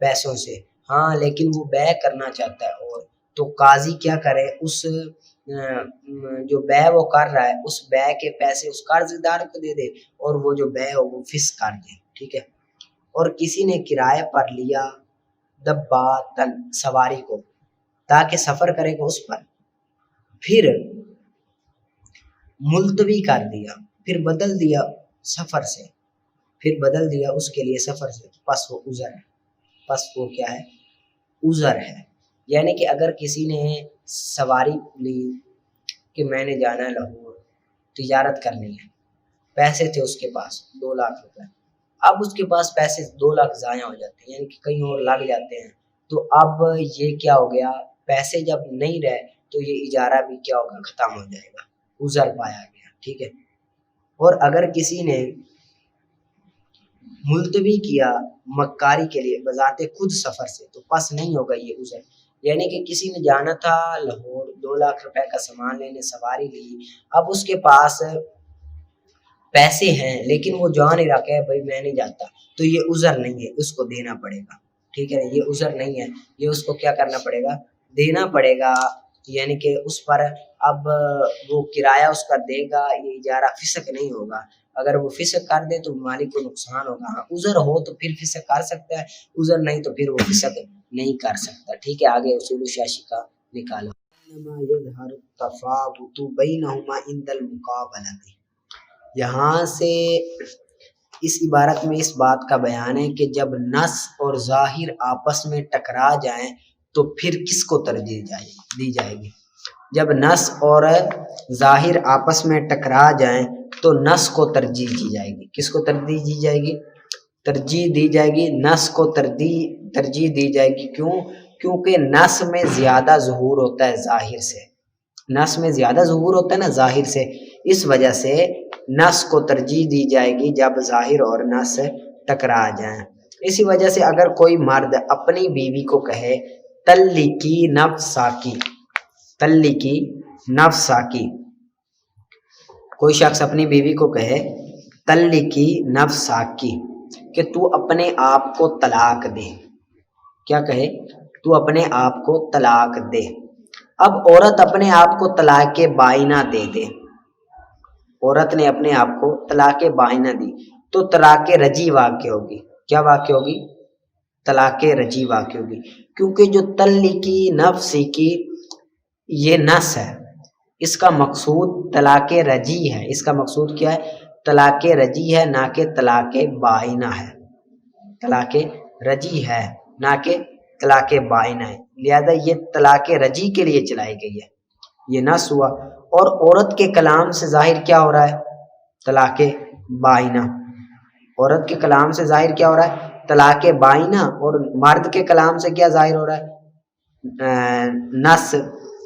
Speaker 1: پیسوں سے، ہاں لیکن وہ بے کرنا چاہتا ہے، اور تو قاضی کیا کرے، اس جو بے وہ کر رہا ہے اس بے کے پیسے اس قرض دار کو دے دے، اور وہ جو بے ہو وہ فسخ کر دے، ٹھیک ہے۔ اور کسی نے کرائے پر لیا دباتن سواری کو تاکہ سفر کرے گا اس پر، پھر ملتوی کر دیا، پھر بدل دیا سفر سے، پھر بدل دیا اس کے لیے سفر سے، پس وہ عذر ہے، پس وہ کیا ہے، عذر ہے۔ یعنی کہ اگر کسی نے سواری لی کہ میں نے جانا ہے لاہور تجارت کرنی ہے، پیسے تھے اس کے پاس 2 لاکھ روپے، اب اس کے پاس پیسے 2 لاکھ ضائع ہو جاتے ہیں، یعنی کہ کہیں اور لگ جاتے ہیں، تو اب یہ کیا ہو گیا، پیسے جب نہیں رہے تو یہ اجارہ بھی کیا ہوگا، ختم ہو جائے گا، عذر پایا گیا، ٹھیک ہے۔ اور اگر کسی نے ملتوی کیا مکاری کے لیے بذات خود سفر سے، تو پس نہیں ہوگا یہ عذر۔ یعنی کہ کسی نے جانا تھا لاہور 2 لاکھ روپے کا سامان لینے، سواری لی، اب اس کے پاس پیسے ہیں لیکن وہ جا نہیں رہا کہ بھائی میں نہیں جاتا، تو یہ عذر نہیں ہے، اس کو دینا پڑے گا، ٹھیک ہے، یہ عذر نہیں ہے، یہ اس کو کیا کرنا پڑے گا، دینا پڑے گا۔ یعنی کہ اس پر اب وہ کرایہ اس کا دے گا، یہ اجارہ فسخ نہیں ہوگا، اگر وہ فسخ کر دے تو مالک کو نقصان ہوگا، ہاں عذر ہو تو پھر فسخ کر سکتا ہے، عذر نہیں تو پھر وہ فسخ نہیں کر سکتا، ٹھیک ہے۔ آگے اصول شاشی کا نکالا، انما یظہر التفاوت بینہما عند المقابلۃ، یہاں سے اس عبارت میں اس بات کا بیان ہے کہ جب نص اور ظاہر آپس میں ٹکرا جائیں تو پھر کس کو ترجیح دی جائے گی۔ جب نص اور ظاہر آپس میں ٹکرا جائیں تو نص کو ترجیح دی جائے گی، کس کو ترجیح دی جائے گی، ترجیح دی جائے گی، نص کو ترجیح دی جائے گی، کیوں، کیونکہ نص میں زیادہ ظہور ہوتا ہے ظاہر سے، نص میں زیادہ ظہور ہوتا ہے نا ظاہر سے، اس وجہ سے نص کو ترجیح دی جائے گی جب ظاہر اور نص ٹکرا جائیں۔ اسی وجہ سے اگر کوئی مرد اپنی بیوی کو کہے طلقی نفساکی، طلقی نفساکی، کوئی شخص اپنی بیوی کو کہے طلقی نفساکی کہ تو اپنے آپ کو طلاق دے، کیا کہے، تو اپنے آپ کو طلاق دے۔ اب عورت اپنے آپ کو طلاق بائنہ دے دے، عورت نے اپنے آپ کو طلاق بائنہ دی تو طلاق رجعی واقع ہوگی، کیا واقع ہوگی، طلاق رجعی واقع ہوگی، کیونکہ جو طلقی نفسی کی یہ نص ہے، اس کا مقصود طلاق رجعی ہے، اس کا مقصود کیا ہے، طلاق رجعی ہے، نہ کہ طلاق بائنہ ہے، طلاق رجعی ہے نہ کہ طلاق بائنہ ہے، لہذا یہ طلاق رجعی کے لیے چلائی گئی ہے، یہ نص ہوا۔ اور عورت کے کلام سے ظاہر کیا ہو رہا ہے، طلاق بائنہ، عورت کے کلام سے ظاہر کیا ہو رہا ہے، طلاق بائنہ، اور مرد کے کلام سے کیا ظاہر ہو رہا ہے، نص،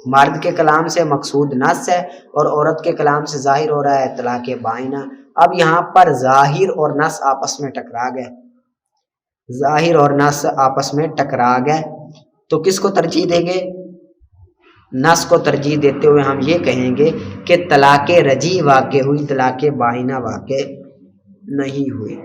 Speaker 1: مرد کے کلام سے مقصود نص ہے اور عورت کے کلام سے ظاہر ہو رہا ہے طلاق بائنہ۔ اب یہاں پر ظاہر اور نص آپس میں ٹکرا گئے، ظاہر اور نص آپس میں ٹکرا گئے تو کس کو ترجیح دیں گے، نص کو ترجیح دیتے ہوئے ہم یہ کہیں گے کہ طلاق رجعی واقع ہوئی، طلاق بائنہ واقع نہیں ہوئی،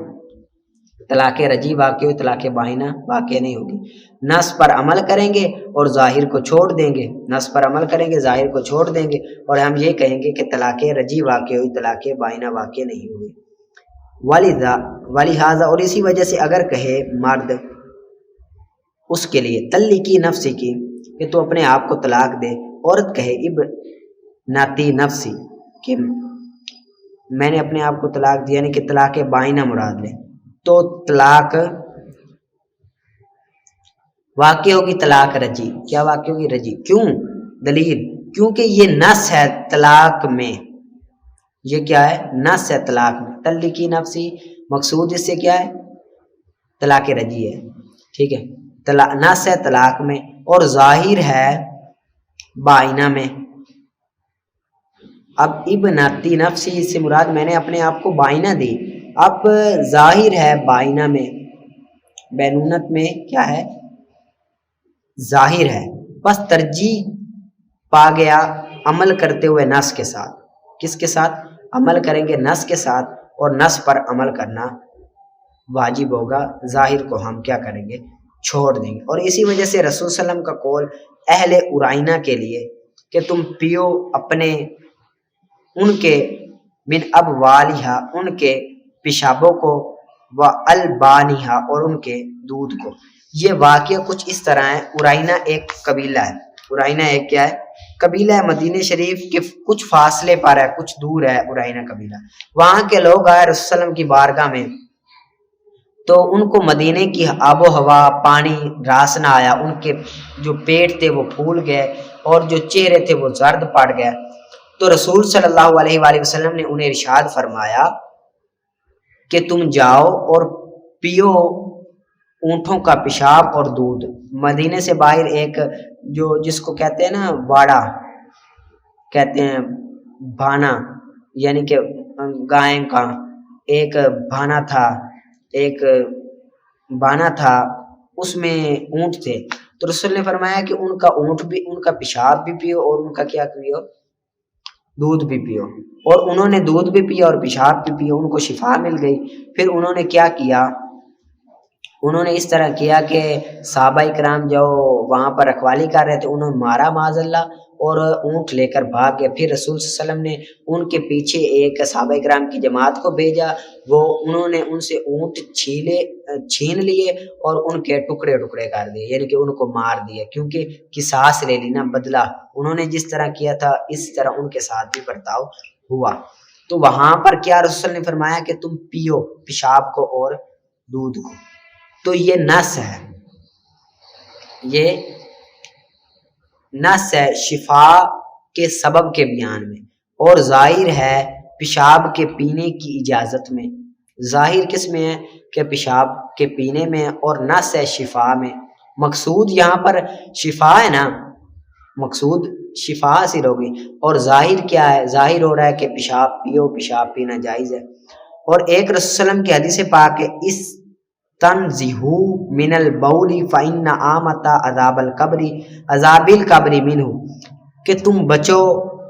Speaker 1: طلاق رجعی واقع ہوئی، طلاق بائنہ واقع نہیں ہوگی۔ نص پر عمل کریں گے اور ظاہر کو چھوڑ دیں گے، نص پر عمل کریں گے ظاہر کو چھوڑ دیں گے، اور ہم یہ کہیں گے کہ طلاق رجعی واقع ہوئی، طلاق بائنہ واقع نہیں ہوئی۔ ولہذا، اور اسی وجہ سے اگر کہے مرد اس کے لیے طلقی نفسی کی کہ تو اپنے آپ کو طلاق دے، عورت کہے ابنتی نفسی کہ میں نے اپنے آپ کو طلاق دی، یعنی کہ طلاق بائنہ مراد لے، تو طلاق واقع ہوگی طلاق رجعی، کیا واقع ہوگی، رجعی، کیوں، دلیل، کیونکہ یہ نص ہے طلاق میں، یہ کیا ہے، نص ہے طلاق میں، طلقی نفسی مقصود اس سے کیا ہے، طلاق رجعی ہے، ٹھیک ہے، نص ہے طلاق میں اور ظاہر ہے بائنہ میں۔ اب ابنتی نفسی سے مراد میں نے اپنے آپ کو بائنہ دی، اب ظاہر ہے بائنہ میں، بینونت میں کیا ہے، ظاہر ہے، بس ترجیح پا گیا عمل کرتے ہوئے نص کے ساتھ، کس کے ساتھ، عمل کریں گے نص کے ساتھ، اور نص پر عمل کرنا واجب ہوگا، ظاہر کو ہم کیا کریں گے، چھوڑ دیں گے۔ اور اسی وجہ سے رسول صلی اللہ علیہ وسلم کا قول اہل ارائنا کے لیے کہ تم پیو اپنے ان کے من ابوالہا ان کے پیشابوں کو و البانہا اور ان کے دودھ کو۔ یہ واقعہ کچھ اس طرح ہے۔ ارائنا ایک قبیلہ ہے، ارائنا ایک کیا ہے؟ قبیلہ ہے، مدینہ شریف کے کچھ فاصلے پر ہے، کچھ دور ہے ارائنا قبیلہ۔ وہاں کے لوگ آئے رسول صلی اللہ علیہ وسلم کی بارگاہ میں، تو ان کو مدینے کی آب و ہوا، پانی راس نہ آیا، ان کے جو پیٹ تھے وہ پھول گئے اور جو چہرے تھے وہ زرد پڑ گئے۔ تو رسول صلی اللہ علیہ وآلہ وسلم نے انہیں ارشاد فرمایا کہ تم جاؤ اور پیو اونٹوں کا پیشاب اور دودھ۔ مدینے سے باہر ایک جو جس کو کہتے ہیں نا واڑا کہتے ہیں، بھانا یعنی کہ گائیں کا ایک بھانا تھا، ایک بانا تھا، اس میں اونٹ تھے۔ تو رسول نے فرمایا کہ ان کا اونٹ بھی، ان کا پیشاب بھی پیو اور ان کا کیا پیو؟ دودھ بھی پیو۔ اور انہوں نے دودھ بھی پیا اور پیشاب بھی پیا، ان کو شفا مل گئی۔ پھر انہوں نے کیا کیا؟ انہوں نے اس طرح کیا کہ صحابہ کرام جو وہاں پر رکھوالی کر رہے تھے انہوں نے مارا معاذ اللہ اور اونٹ لے کر بھاگ گئے۔ پھر رسول صلی اللہ علیہ وسلم نے ان کے پیچھے ایک صحابہ کرام کی جماعت کو بھیجا، وہ انہوں نے ان سے اونٹ چھین لیے اور ان کے ٹکڑے ٹکڑے کر دیے، یعنی کہ ان کو مار دیا، کیونکہ قصاص لے لی نا، بدلہ انہوں نے جس طرح کیا تھا اس طرح ان کے ساتھ بھی برتاؤ ہوا۔ تو وہاں پر کیا رسول نے فرمایا کہ تم پیو پیشاب کو اور دودھ کو۔ تو یہ نس ہے، یہ نس ہے شفا کے سبب کے بیان میں، اور ظاہر ہے پیشاب کے پینے کی اجازت میں۔ ظاہر کس میں ہے؟ کہ پیشاب کے پینے میں، اور نس ہے شفا میں۔ مقصود یہاں پر شفا ہے نا، مقصود شفا حاصل ہوگی، اور ظاہر کیا ہے؟ ظاہر ہو رہا ہے کہ پیشاب پیو، پیشاب پینا جائز ہے۔ اور ایک رسول صلی اللہ علیہ وسلم کی حدیث پاک ہے، اس تنزہو من البول فإن آمت عذاب القبر منہ، کہ تم بچو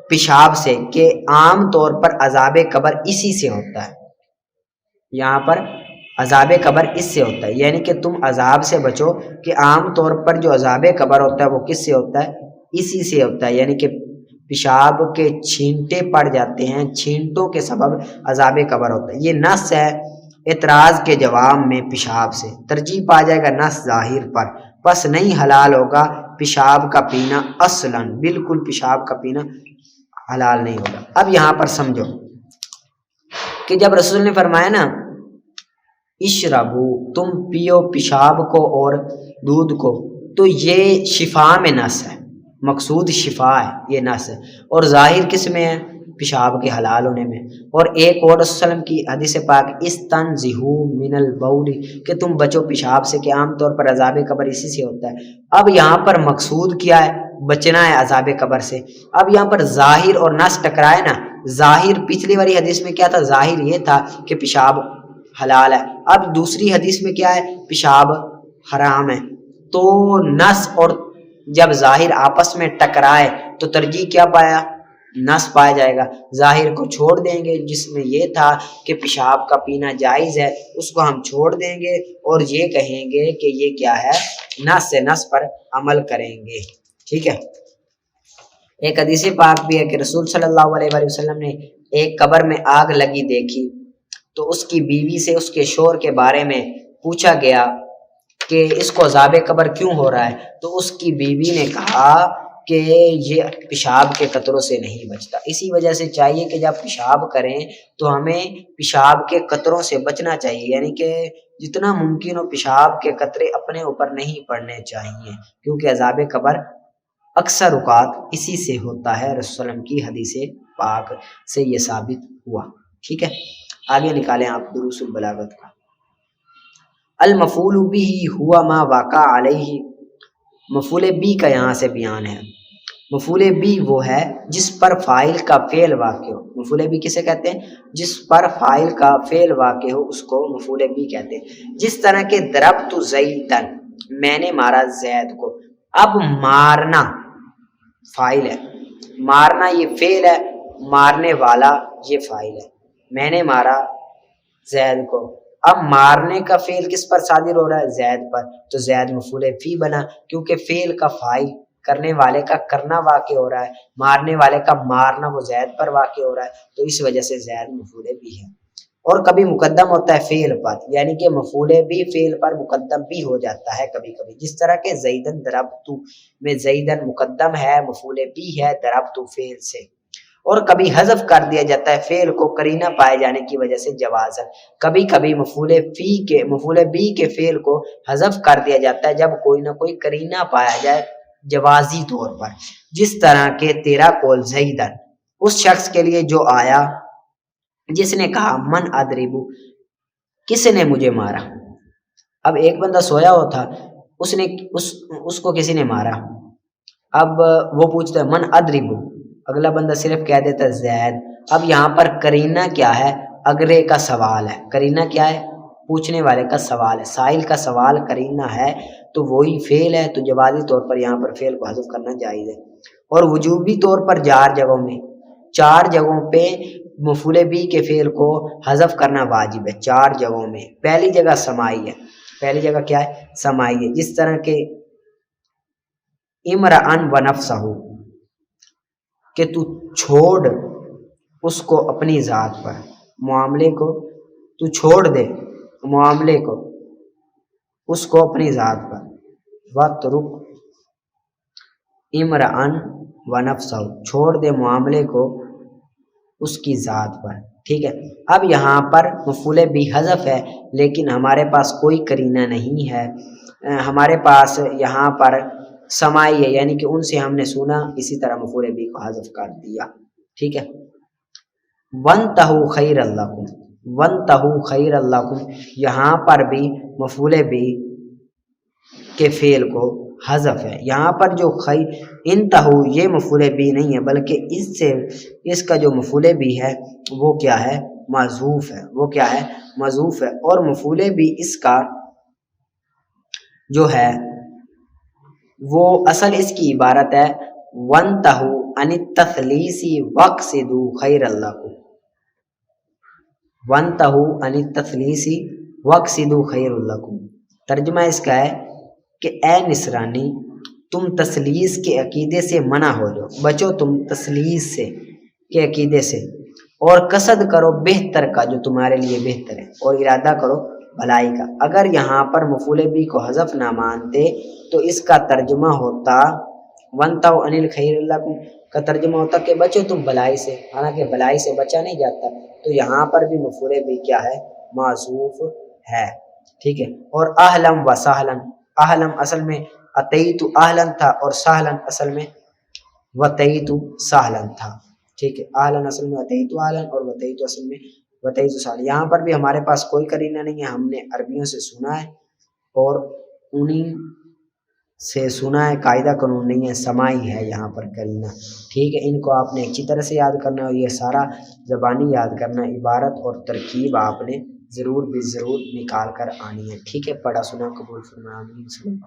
Speaker 1: پیشاب سے، کہ عام طور پر عذاب قبر اسی سے ہوتا ہے۔ یہاں پر عذاب قبر اس سے ہوتا ہے، یعنی کہ تم عذاب سے بچو، کہ عام طور پر جو عذاب قبر ہوتا ہے وہ کس سے ہوتا ہے؟ اسی سے ہوتا ہے، یعنی کہ پیشاب کے چھینٹے پڑ جاتے ہیں، چھینٹوں کے سبب عذاب قبر ہوتا ہے۔ یہ نص ہے اعتراض کے جواب میں پیشاب سے، ترجیح پا جائے گا نص ظاہر پر، بس نہیں حلال ہوگا پیشاب کا پینا، اصلاً بالکل پیشاب کا پینا حلال نہیں ہوگا۔ اب یہاں پر سمجھو کہ جب رسول نے فرمایا نا اشربو، تم پیو پیشاب کو اور دودھ کو، تو یہ شفا میں نص ہے، مقصود شفا ہے، یہ نص ہے، اور ظاہر کس میں ہے؟ پیشاب کے حلال ہونے میں۔ اور ایک اور رسول صلی اللہ علیہ وسلم کی حدیث پاک استنزہو من البول، کہ تم بچو پیشاب سے، کہ عام طور پر عذاب قبر اسی سے ہوتا ہے۔ اب یہاں پر مقصود کیا ہے؟ بچنا ہے عذاب قبر سے۔ اب یہاں پر ظاہر اور نص ٹکرائے نا، ظاہر پچھلی والی حدیث میں کیا تھا؟ ظاہر یہ تھا کہ پیشاب حلال ہے، اب دوسری حدیث میں کیا ہے؟ پیشاب حرام ہے۔ تو نص اور جب ظاہر آپس میں ٹکرائے تو ترجیح کیا پایا؟ نص پایا جائے گا۔ ظاہر کو چھوڑ دیں گے جس میں یہ تھا کہ پیشاب کا پینا جائز ہے، اس کو ہم چھوڑ دیں گے اور یہ کہیں گے کہ یہ کیا ہے؟ نص سے، نص پر عمل کریں گے، ٹھیک ہے۔ ایک حدیث پاک بھی ہے کہ رسول صلی اللہ علیہ وآلہ وسلم نے ایک قبر میں آگ لگی دیکھی، تو اس کی بیوی سے اس کے شوہر کے بارے میں پوچھا گیا کہ اس کو عذاب قبر کیوں ہو رہا ہے؟ تو اس کی بیوی نے کہا کہ یہ پیشاب کے قطروں سے نہیں بچتا۔ اسی وجہ سے چاہیے کہ جب پیشاب کریں تو ہمیں پیشاب کے قطروں سے بچنا چاہیے، یعنی کہ جتنا ممکن ہو پیشاب کے قطرے اپنے اوپر نہیں پڑنے چاہیے، کیونکہ عذاب قبر اکثر اوقات اسی سے ہوتا ہے۔ رسول اللہ علیہ وسلم کی حدیث پاک سے یہ ثابت ہوا، ٹھیک ہے۔ آگے نکالیں آپ دروس البلاغت کا۔ المفعول بھی ہوا ما واقع علیہ، مفعول بھی کا یہاں سے بیان ہے۔ مفعول بھی وہ ہے جس پر فاعل کا فعل واقع ہو۔ مفعول بھی کسے کہتے ہیں؟ جس پر فاعل کا فعل واقع ہو اس کو مفعول بھی کہتے ہیں۔ جس طرح کہ ضربت زیدن، میں نے مارا زید کو۔ اب مارنا فاعل ہے، مارنا یہ فعل ہے، مارنے والا یہ فاعل ہے۔ میں نے مارا زید کو۔ اب مارنے کا فعل کس پر صادر ہو رہا ہے؟ زید پر، تو زید مفعول فی بنا، کیونکہ فعل کا فاعل کرنے والے کا کرنا واقع ہو رہا ہے، مارنے والے کا مارنا وہ زید پر واقع ہو رہا ہے، تو اس وجہ سے زید مفعول بھی ہے۔ اور کبھی مقدم ہوتا ہے فعل پر، یعنی کہ مفعول بھی فعل پر مقدم بھی ہو جاتا ہے کبھی کبھی، جس طرح کہ زیدن ضربت میں زیدن مقدم ہے، مفعول بھی ہے ضربت فعل سے۔ اور کبھی حذف کر دیا جاتا ہے فعل کو قرینہ پائے جانے کی وجہ سے جوازن، کبھی کبھی مفعول بھی کے فعل کو حذف کر دیا جاتا ہے جب کوئی نہ کوئی قرینہ پایا جائے جوازی طور پر، جس طرح کہ تیرا قول زیدن اس شخص کے لیے جو آیا جس نے کہا من ادربو، کس نے مجھے مارا۔ اب ایک بندہ سویا ہوا تھا، اس کو کسی نے مارا، اب وہ پوچھتا ہے من ادربو، اگلا بندہ صرف کہہ دیتا ہے زید۔ اب یہاں پر قرینہ کیا ہے؟ اگلے کا سوال ہے، قرینہ کیا ہے؟ پوچھنے والے کا سوال ہے، سائل کا سوال قرینہ ہے تو وہی فعل ہے، تو جوازی طور پر یہاں پر فعل کو حذف کرنا جائز ہے۔ اور وجوبی طور پر چار جگہوں پہ مفعول بھی کے فعل کو حذف کرنا واجب ہے، 4 جگہوں میں۔ پہلی جگہ سمائی ہے، پہلی جگہ کیا ہے؟ سمائی ہے، جس طرح کہ امرأن و نفسہ، کہ تو چھوڑ اس کو اپنی ذات پر، معاملے کو تو چھوڑ دے، معاملے کو اس کو اپنی ذات پر، وَاتْرُکْ امرأن و نفسہ، چھوڑ دے معاملے کو اس کی ذات پر، ٹھیک ہے۔ اب یہاں پر مفعول بھی حذف ہے لیکن ہمارے پاس کوئی قرینہ نہیں ہے، ہمارے پاس یہاں پر سمائی ہے، یعنی کہ ان سے ہم نے سنا، اسی طرح مفعول بھی کو حذف کر دیا، ٹھیک ہے۔ وَانْتَهُوا خَيْرًا لَكُمْ، وَانْتَهُوا خَيْرًا لَكُمْ، یہاں پر بھی مفعول بھی کے فعل کو حذف ہے۔ یہاں پر جو انتہو یہ مفعول بھی نہیں ہے بلکہ اس کا جو مفعول بھی ہے وہ کیا ہے؟ محذوف ہے، وہ کیا ہے؟ محذوف ہے۔ اور مفعول بھی اس کا جو ہے وہ اصل اس کی عبارت ہے وَانْتَهُوا عَنِ التَّثْلِيثِ وَاقْصِدُوا خَيْرًا لَكُمْ، وَانْتَهُوا عَنِ التَّثْلِيثِ وَاقْصِدُوا خَيْرًا لَكُمْ۔ ترجمہ اس کا ہے کہ اے نصرانی تم تثلیث کے عقیدے سے منع ہو جاؤ، بچو تم تثلیث سے کے عقیدے سے، اور قصد کرو بہتر کا جو تمہارے لیے بہتر ہے، اور ارادہ کرو بھلائی کا۔ اگر یہاں پر مفعول بھی کو حذف نہ مانتے تو اس کا ترجمہ ہوتا وَانْتَهُوا عَنِ الْخَيْرِ لَكُمْ کا ترجمہ ہوتا کہ بچو تم بھلائی سے، حالانکہ بھلائی سے بچا نہیں جاتا، تو یہاں پر بھی مفعول بھی کیا ہے؟ معذوف ہے، ٹھیک ہے۔ اور اہلم و سہلن، اہلم اصل میں اتیت اہلن تھا اور سہلن اصل میں وتیت سہلن تھا، ٹھیک ہے۔ اہلن اصل میں اتیت اہلن اور وتیت اصل میں وتیت سہلن۔ یہاں پر بھی ہمارے پاس کوئی قرینہ نہیں ہے، ہم نے عربیوں سے سنا ہے اور انہیں سے سنا ہے، قاعدہ قانون نہیں ہے، سمائی ہے یہاں پر قرینہ، ٹھیک ہے۔ ان کو آپ نے اچھی طرح سے یاد کرنا ہے، اور یہ سارا زبانی یاد کرنا ہے، عبارت اور ترکیب آپ نے ضرور نکال کر آنی ہے، ٹھیک ہے۔ پڑھا سنا قبول فرمائے، آمین۔